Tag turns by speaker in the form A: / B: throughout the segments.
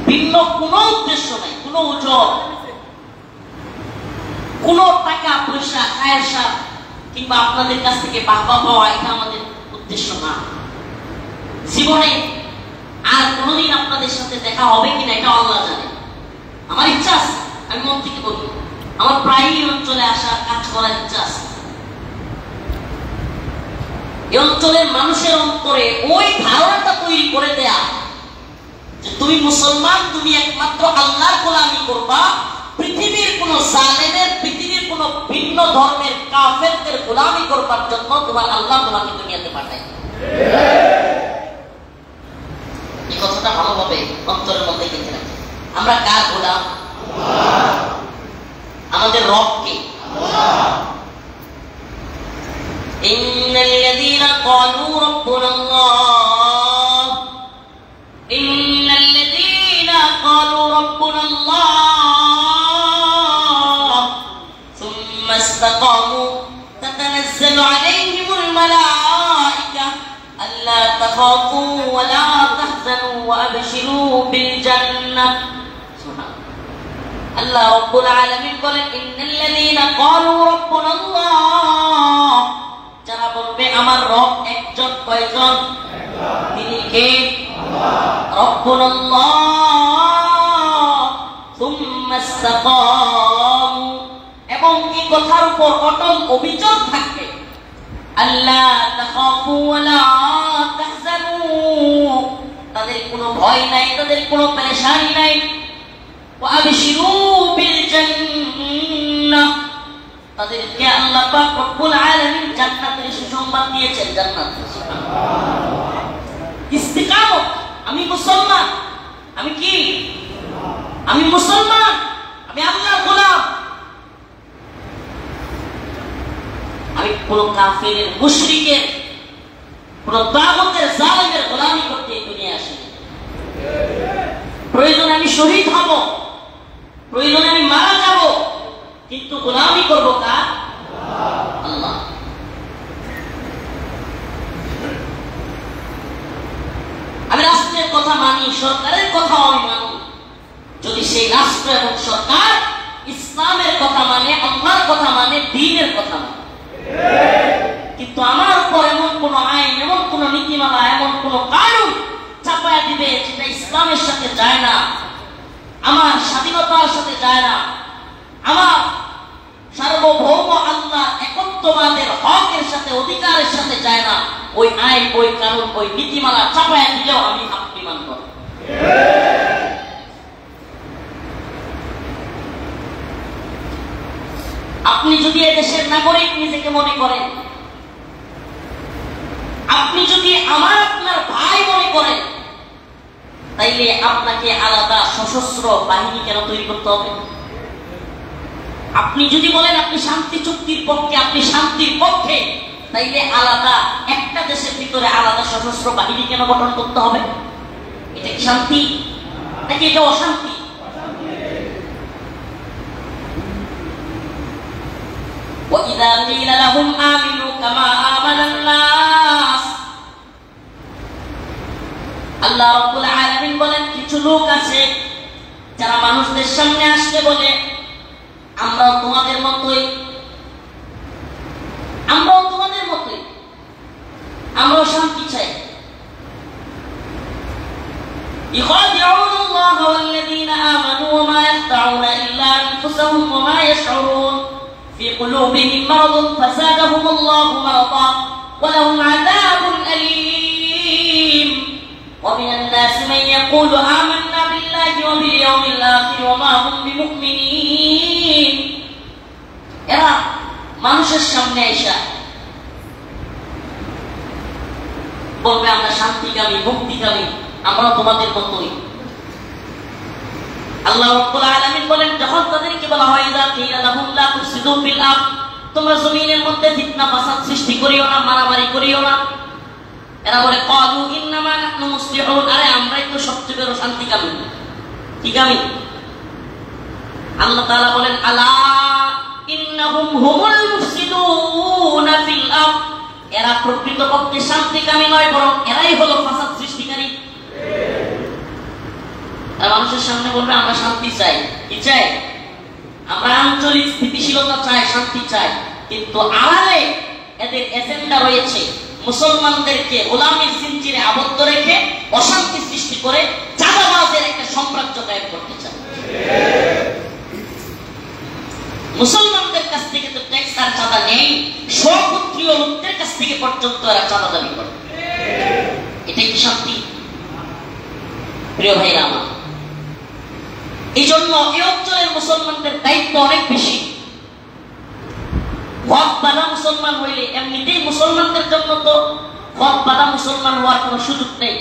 A: ভিন্ন কোনো উদ্দেশ্য নাই, কোনো ওজন, কোনো টাকা পয়সা আয়েশা কিংবা আপনাদের কাছ থেকে বাহবা পাওয়া, এটা আমাদের উদ্দেশ্য না। জীবনে আর কোনোদিন আপনাদের সাথে দেখা হবে কিনা এটা আল্লাহ জানে। আমার ইচ্ছা আছে, আমি মন থেকে বলবো, আমার প্রায় এই অঞ্চলে আসা, কাজ করার ইচ্ছা আছে। এই অঞ্চলের মানুষের অন্তরে ওই ধারণাটা তৈরি করে দেয়া যে তুমি মুসলমান, তুমি একমাত্র আল্লাহর গোলামি করবা, পৃথিবীর কোন জালেমের, পৃথিবীর কোন ভিন্ন ধর্মের কাফেরদের গোলামি করবার জন্য তোমার আল্লাহ তোমাকে দুনিয়াতে পাঠায়। এই কথাটা ভালোভাবে অন্তরের মধ্যে গেঁথে রাখে। আমরা কার গোলাম? আমাদের রবকে। ইন্নাল্লাযীনা ক্বালু রাব্বুনাল্লাহ, ইন্নাল্লাযীনা ক্বালু রাব্বুনাল্লাহ সুম্মা ইসতাকামু তাতানাজ্জালু আলাইহিমুল মালায়েকা আল্লা তাখাফু ওয়া লা তাহজানু ওয়া আবশিরু বিল জান্নাহ। আল্লাহ রাব্বুল আলামিন বলেন, ইন্নাল্লাযীনা ক্বালু রাব্বুনাল্লাহ, যারা বলবে আমার রব একজন, কয়জন? তিনি কে? রাব্বুনাল্লাহ সুম্মা ইসতাকামু, এবং এই কথার উপর অটল অবিচল থাকবে। আল্লাহ তাখাফু ওয়া লা তাহজানু, তাদের কোনো ভয় নাই, তাদের কোনো পেরেশানি নাই। ওয়া আবশিরু বিল জান্নাহ, তাদেরকে আল্লাহ পাক রব্বুল আলামিন জান্নাতের সুসংবাদ দিয়েছেন। জান্নাত, ইস্তিকামত। আমি মুসলমান, আমি কি? আমি মুসলমান, আমি আল্লাহর গোলাম। আমি কোন কাফিরের, মুশরিকের, কোন তাগুতের, জালেমের গোলামি করতে দুনিয়ায় আসিনি। প্রয়োজনে আমি শহীদ হব, প্রয়োজনে আমি মারা যাব, কিন্তু গোলামি করবো কার? আল্লাহ। আমি রাষ্ট্রের কথা মানি, সরকারের কথা আমি মানি, যদি সেই রাষ্ট্র এবং সরকার ইসলামের কথা মানে, আল্লাহর কথা মানে, দ্বীনের কথা মানে। কিন্তু আমার উপর এমন কোন আইন, এমন কোন নীতিমালা, এমন কোন কানুন চাপায়া দিবে যেটা ইসলামের সাথে যায় না, আমার স্বাধীনতার সাথে যায় না, আমার সার্বভৌম আল্লাহ একত্ববাদের হকের সাথে, অধিকারের সাথে যায় না, ওই আইন, ওই কানুন, ওই নীতিমালা চাপায়া দিলেও আমি আপনি মানব। আপনি যদি এদেশের নাগরিক নিজেকে মনে করেন, আপনি যদি আমার আপনার ভাই মনে করেন, তাইলে আপনাকে আলাদা সশস্ত্র বাহিনী কেন তৈরি করতে হবে? আপনি যদি বলেন আপনি শান্তি চুক্তির পক্ষে, আপনি শান্তির পক্ষে, তাইলে আলাদা একটা দেশের ভিতরে আলাদা সশস্ত্র বাহিনী কেন গঠন করতে হবে? এটা কি শান্তি নাকি এটা অশান্তি? وَإِذَا قِيلَ لَهُمْ آمِنُوا كَمَا آمَنَ النَّاسُ, আল্লাহ রাব্বুল আলামিন বলেন, কিছু লোক আছে যারা মানুষদের সামনে আসলে বলে আমরাও তোমাদের মতোই, আমরাও তোমাদের মতোই, আমরাও শান্তি চাই। يخادعون الله والذين آمنوا وما يخدعون إلا أنفسهم وما يشعرون في قلوبهم مرض فزادهم الله مرضا ولهم عذاب أليم ومن الناس من يقول آمنا بالله وباليوم الآخر وما هم بمؤمنين। এরা মানুষের সামনে আইসা বলবে আমরা শান্তিকামী, মুক্তিকামী, আমরা তোমাদের মতোই। আল্লাহ রাব্বুল আলামিন বলেন, যখন তাদেরকে বলা হয় ইযা কিলা লাহুম লা তুফসিদু ফিল আরদ, তোমরা জমিনের মধ্যে ফিতনা ফাসাদ সৃষ্টি করিও না, মারামারি করিও না, এরা বলে ক্বালু ইন্নামা নাহনু মুসলিহুন, আরে আমরাই তো সবচেয়ে বড় শান্তিকামী। কি কামী? আল্লাহ তাআলা বলেন আলা ইন্নাহুম হুমুল মুফসিদুনা ফিল আরদ, এরা প্রকৃতপক্ষে শান্তিকামী নয়, বরং এরাই হলো ফাসাদ সৃষ্টিকারী। আর মানুষের সামনে বলবে আমরা শান্তি চাই। কি চাই? আমরা আঞ্চলিক স্থিতিশীলতা চাই, শান্তি চাই। কিন্তু আড়ালে এদের এজেন্ডা রয়েছে মুসলমানদেরকে গোলামীর জিনজিরে আবদ্ধ রেখে অশান্তি সৃষ্টি করে চাঁদাবাজের একটা সাম্রাজ্য কায়েম করতে চায়। মুসলমানদের কাছ থেকে তো ট্যাক্স আর চাঁদা নেই, স্বপুত্রীয় লোকদের কাছ থেকে পর্যন্ত এরা চাঁদা দাবি করে। এটাই কি শান্তি? প্রিয় ভাইরা আমার, এই জন্য এই অঞ্চলের মুসলমানদের দায়িত্ব অনেক বেশি। হক বাঁধা মুসলমান হইলে এমনিতেই মুসলমানদের জন্য তো হক বাঁধা মুসলমান হওয়ার কোন সুযোগ নেই।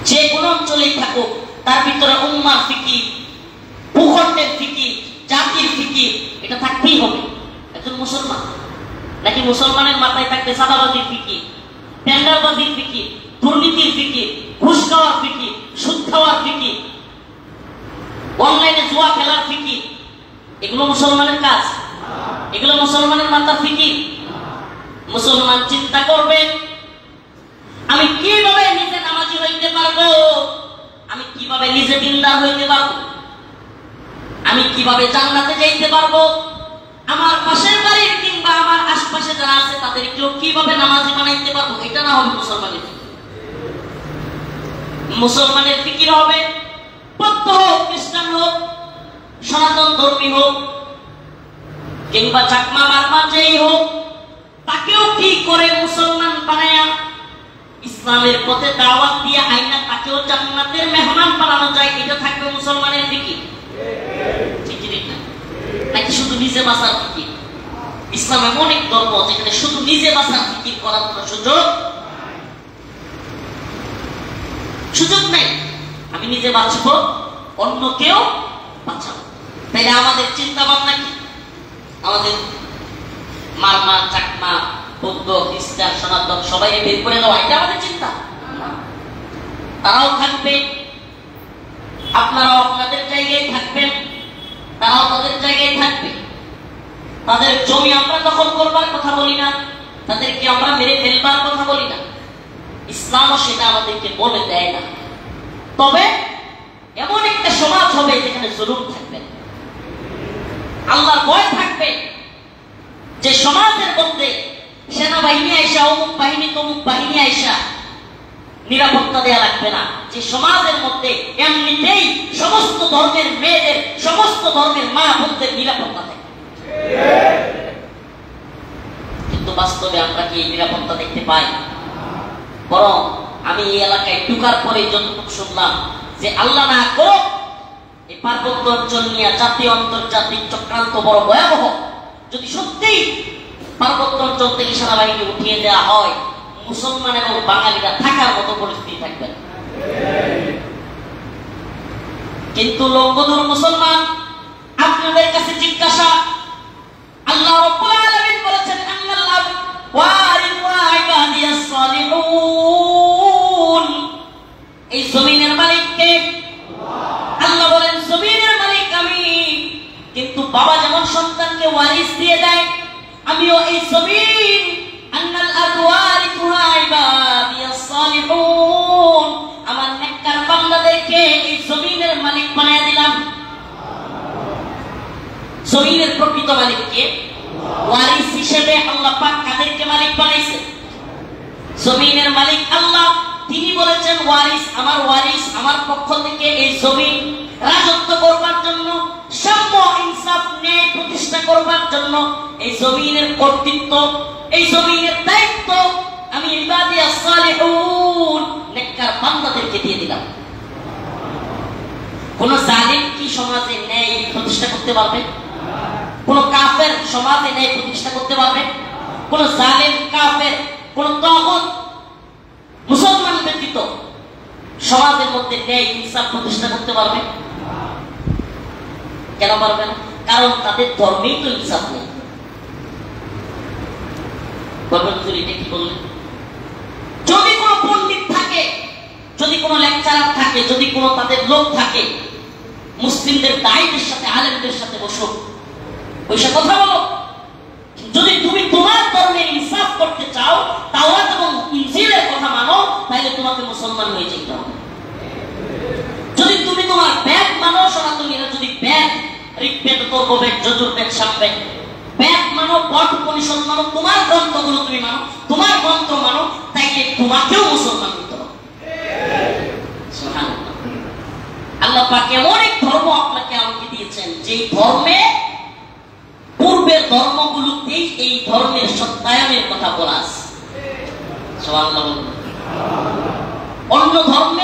A: যে কোন অঞ্চলেই থাকুক তার ভিতরে উম্মার ফিকির, ভূখণ্ডের ফিকির, জাতির ফিকির এটা থাকতেই হবে একজন মুসলমান। নাকি মুসলমানের মাথায় থাকবে সাদাবাজির ফিকির, টেন্ডারবাজির ফিকির, দুর্নীতির ফিকির, ঘুষ খাওয়ার ফিকির, সুদ খাওয়ার ফিকির, অনলাইনে জুয়া খেলার ফিকির? এগুলো মুসলমানের কাজ? এগুলো মুসলমানের মাথার ফিকির? মুসলমান চিন্তা করবে আমি কিভাবে নিজে নামাজি হইতে পারবো, আমি কিভাবে নিজে দিনদার হইতে পারবো, আমি কিভাবে জান্নাতে যাইতে পারবো, আমার পাশের বাড়ির কিংবা আমার আশপাশে যারা আছে তাদেরকেও কিভাবে নামাজি বানাইতে পারবো। এটা না হবে মুসলমানের ফিকির। মুসলমানের ফিকির হবে বৌদ্ধ হোক, খ্রিস্টান হোক, সনাতন ধর্মী হোক কিংবা চাকমা মারমা যেই হোক, তাকেও কি করে মুসলমান বানায়া ইসলামের পথে দাওয়াত দিয়ে আইনা তাকেও জান্নাতের মেহমান বানানো যায়। এটা থাকবে মুসলমানের ফিকির। ঠিক না? নাকি শুধু নিজে বাঁচার ফিকির? ইসলাম এমন এক ধর্ম যেখানে শুধু নিজে বাঁচার ফিকির করার কোনো সুযোগ নেই। আমি নিজে বাঁচবো, অন্যকেও বাঁচাবো। তাইলে আমাদের চিন্তা ভাবনা কি? আমাদের মারমা, চাকমা, বৌদ্ধ, খ্রিস্টান, সনাতন সবাই বের করে দেওয়া, এটা আমাদের চিন্তা? তারাও থাকবে, আপনারাও আপনাদের জায়গায় থাকবেন, তারাও তাদের জায়গায় থাকবে। তাদের জমি আমরা দখল করবার কথা বলি না, তাদেরকে আমরা মেরে ফেলবার কথা বলি না। ইসলামও সেটা আমাদেরকে বলে দেয় না। তবে এমন একটা সমাজ হবে যেখানে জুলুম থাকবে, আল্লাহর ভয় থাকবে। যে সমাজের মধ্যে সেনাবাহিনী আইসা, অমুক বাহিনী তমুক বাহিনী আইসা নিরাপত্তা দেয়া লাগবে না। যে সমাজের মধ্যে এমনিতেই সমস্ত ধর্মের মেয়েদের, সমস্ত ধর্মের মা বোনদের নিরাপত্তা থাকে। কিন্তু বাস্তবে আমরা কি নিরাপত্তা দেখতে পাই? বরং আমি এই এলাকায় ঢুকার পরে যতটুকু শুনলাম যে আল্লাহ না করো এই পার্বত্য অঞ্চল নিয়ে জাতীয় আন্তর্জাতিক চক্রান্ত বড় ভয়াবহ। যদি সত্যি পার্বত্য অঞ্চল থেকে সেনাবাহিনী উঠিয়ে দেওয়া হয়, মুসলমান এবং বাঙালিরা থাকার মতো পরিস্থিতি থাকবে। কিন্তু লঙ্গদুর মুসলমান, আপনাদের কাছে জিজ্ঞাসা, আল্লাহ রাব্বুল আলামিন বলেছেন আল্লাহ ওয়ারিসু ইবাদিয়াস সালিহুন। এই জমিনের মালিক কে? আল্লাহ বলেন জমিনের মালিক আমি। কিন্তু বাবা যেমন সন্তানকে ওয়ারিস দিয়ে দেয়, আমিও এই জমিন আন্নাল আরদু ওয়ারিসুহা ইবাদিয়াস সালিহুন, আমার নেককার বান্দাদেরকে এই জমিনের মালিক বানায় দিলাম। জমিনের প্রকৃত মালিক কে? ওয়ারিস হিসেবে আল্লাহ পাক কাদেরকে মালিক বানাইছে? জমিনের মালিক আল্লাহ। তিনি বলেছেন ওয়ারিস, আমার ওয়ারিস আমার পক্ষ থেকে এই জমিন রাজত্ব করবার জন্য, সাম্য ইনসাফ ন্যায় প্রতিষ্ঠা করবার জন্য এই জমিনের কর্তৃত্ব, এই জমিনের দায়িত্ব আমি ইবাদিয়াস সালিহুন নেককার বান্দাদেরকে দিয়ে দিলাম। কোন জালিম কি সমাজে ন্যায় প্রতিষ্ঠা করতে পারবে? কোন কাফের সমাজে ন্যায় প্রতিষ্ঠা করতে পারবে? কোন জালিম, কাফের, কোন তাগুত মুসলমান ব্যতীত সমাজের মধ্যে ন্যায় ইনসাফ প্রতিষ্ঠা করতে পারবে? কেন পারবে না? কারণ তাদের ধর্মেই তো ইনসাফ নেই। কি বললেন? যদি কোন পণ্ডিত থাকে, যদি কোন লেকচারার থাকে, যদি কোন তাদের লোক থাকে, মুসলিমদের দায়ীদের সাথে, আলেমদের সাথে বসো, বসে কথা বলো। যদি তুমি তোমার ধর্মের ইনসাফ করতে চাও, তাওরাত এবং ইনজিলের কথা মানো, তাহলে তোমাকে মুসলমান হয়ে যেতে হবে। ঋগ্বেদ, অথর্ববেদ, যজুর্বেদ, সামবেদ, বেদ মানো, পট উপনিষদ মানো, তোমার গ্রন্থগুলো তুমি মানো, তোমার মন্ত্র মানো, তাইলে তোমাকেও মুসলমান হতে হবে। সুবহানাল্লাহ। আল্লাহ পাক এমন এক ধর্ম আপনাকে আমাকে দিয়েছেন, যে ধর্মে পূর্বের ধর্মগুলোতেই এই ধর্মের সত্যায়নের কথা বলা আছে। সুবহানাল্লাহ। অন্য ধর্মে